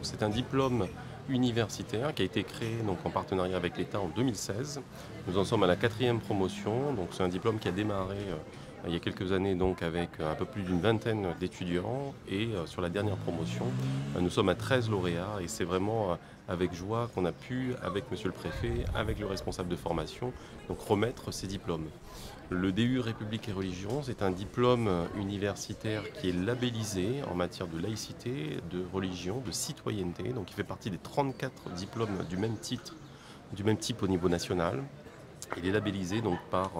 C'est un diplôme universitaire qui a été créé donc, en partenariat avec l'État en 2016. Nous en sommes à la 4e promotion. C'est un diplôme qui a démarré il y a quelques années donc, avec un peu plus d'une vingtaine d'étudiants. Et sur la dernière promotion, nous sommes à 13 lauréats. Et c'est vraiment avec joie qu'on a pu, avec Monsieur le Préfet, avec le responsable de formation, donc, remettre ces diplômes. Le DU République et Religion, c'est un diplôme universitaire qui est labellisé en matière de laïcité, de religion, de citoyenneté. Donc il fait partie des 34 diplômes du même type au niveau national. Il est labellisé donc par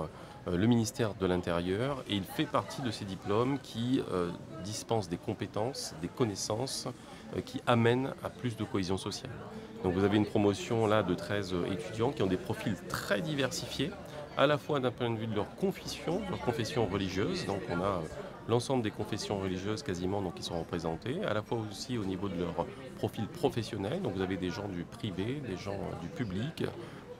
le ministère de l'Intérieur et il fait partie de ces diplômes qui dispensent des compétences, des connaissances qui amènent à plus de cohésion sociale. Donc vous avez une promotion là de 13 étudiants qui ont des profils très diversifiés, à la fois d'un point de vue de leur confession religieuse. Donc on a l'ensemble des confessions religieuses quasiment donc, qui sont représentées, à la fois aussi au niveau de leur profil professionnel. Donc vous avez des gens du privé, des gens du public,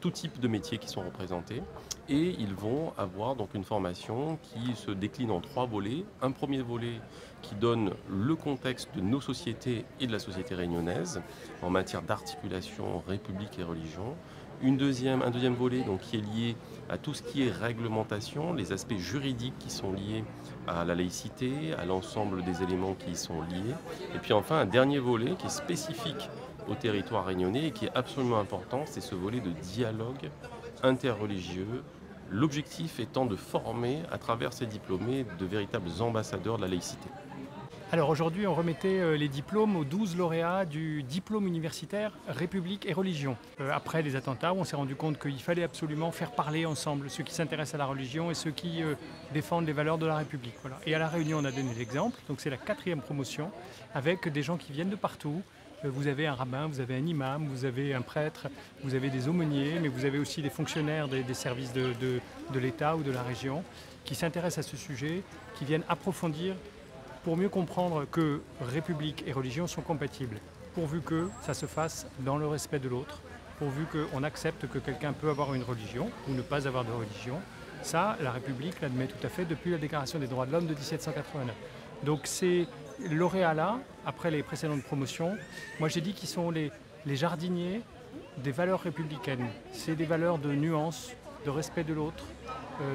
tout type de métiers qui sont représentés. Et ils vont avoir donc une formation qui se décline en 3 volets. Un premier volet qui donne le contexte de nos sociétés et de la société réunionnaise en matière d'articulation république et religion. Un deuxième volet donc, qui est lié à tout ce qui est réglementation, les aspects juridiques qui sont liés à la laïcité, à l'ensemble des éléments qui y sont liés. Et puis enfin un dernier volet qui est spécifique au territoire réunionnais et qui est absolument important, c'est ce volet de dialogue interreligieux. L'objectif étant de former à travers ces diplômés de véritables ambassadeurs de la laïcité. Alors aujourd'hui, on remettait les diplômes aux 12 lauréats du diplôme universitaire République et Religion. Après les attentats, on s'est rendu compte qu'il fallait absolument faire parler ensemble ceux qui s'intéressent à la religion et ceux qui défendent les valeurs de la République. Voilà. Et à La Réunion, on a donné l'exemple. Donc c'est la 4e promotion avec des gens qui viennent de partout. Vous avez un rabbin, vous avez un imam, vous avez un prêtre, vous avez des aumôniers, mais vous avez aussi des fonctionnaires des services de l'État ou de la région qui s'intéressent à ce sujet, qui viennent approfondir pour mieux comprendre que République et religion sont compatibles, pourvu que ça se fasse dans le respect de l'autre, pourvu qu'on accepte que quelqu'un peut avoir une religion ou ne pas avoir de religion. Ça, la République l'admet tout à fait depuis la Déclaration des droits de l'homme de 1789. Donc ces lauréats-là, après les précédentes promotions, moi j'ai dit qu'ils sont les jardiniers des valeurs républicaines. C'est des valeurs de nuance, de respect de l'autre,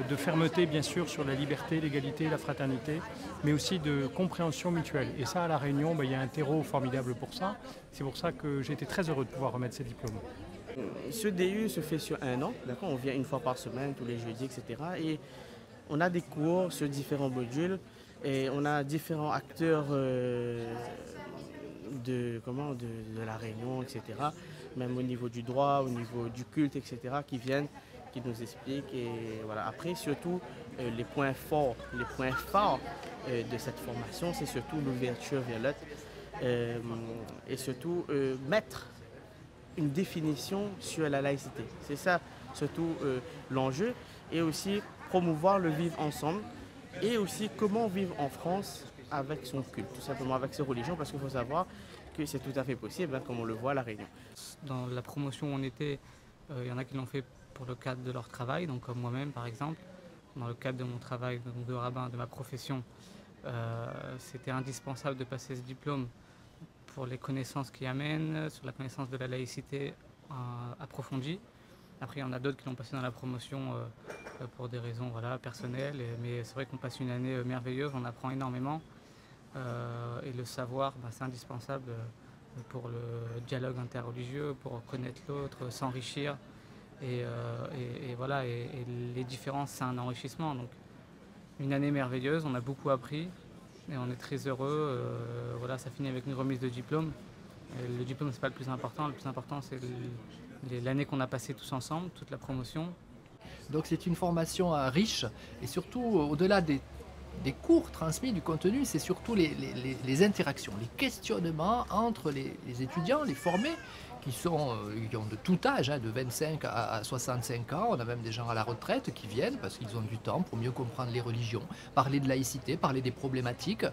de fermeté bien sûr sur la liberté, l'égalité, la fraternité, mais aussi de compréhension mutuelle. Et ça, à La Réunion, il y a un terreau formidable pour ça. C'est pour ça que j'ai été très heureux de pouvoir remettre ces diplômes. Ce DU se fait sur 1 an, d'accord. On vient une fois par semaine, tous les jeudis, etc. Et on a des cours sur différents modules et on a différents acteurs de La Réunion, etc. Même au niveau du droit, au niveau du culte, etc. qui viennent, qui nous expliquent. Et voilà. Après, surtout, les points forts de cette formation, c'est surtout l'ouverture vers l'autre et surtout mettre une définition sur la laïcité. C'est ça surtout l'enjeu, et aussi promouvoir le vivre ensemble et aussi comment vivre en France avec son culte, tout simplement avec ses religions, parce qu'il faut savoir que c'est tout à fait possible, comme on le voit à La Réunion. Dans la promotion où on était, il y en a qui l'ont fait pour le cadre de leur travail, donc comme moi-même par exemple. Dans le cadre de mon travail donc de rabbin, de ma profession, c'était indispensable de passer ce diplôme pour les connaissances qu'il amène, sur la connaissance de la laïcité approfondie. Après, il y en a d'autres qui l'ont passé dans la promotion pour des raisons personnelles, mais c'est vrai qu'on passe une année merveilleuse, on apprend énormément. Et le savoir, c'est indispensable pour le dialogue interreligieux, pour connaître l'autre, s'enrichir. Et les différences, c'est un enrichissement. Donc, une année merveilleuse, on a beaucoup appris et on est très heureux. Ça finit avec une remise de diplôme. Et le diplôme, c'est pas le plus important. Le plus important, c'est l'année qu'on a passée tous ensemble, toute la promotion. Donc c'est une formation riche et surtout au-delà des cours transmis, du contenu, c'est surtout les interactions, les questionnements entre les étudiants, les formés, qui ont de tout âge, de 25 à 65 ans. On a même des gens à la retraite qui viennent parce qu'ils ont du temps pour mieux comprendre les religions, parler de laïcité, parler des problématiques.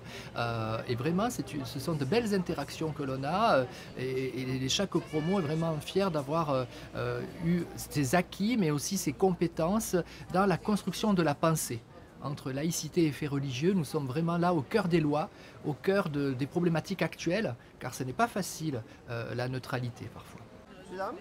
Et vraiment, ce sont de belles interactions que l'on a. Et chaque promo est vraiment fier d'avoir eu ses acquis, mais aussi ses compétences dans la construction de la pensée. entre laïcité et faits religieux. Nous sommes vraiment là au cœur des lois, au cœur des problématiques actuelles, car ce n'est pas facile la neutralité parfois. Mesdames,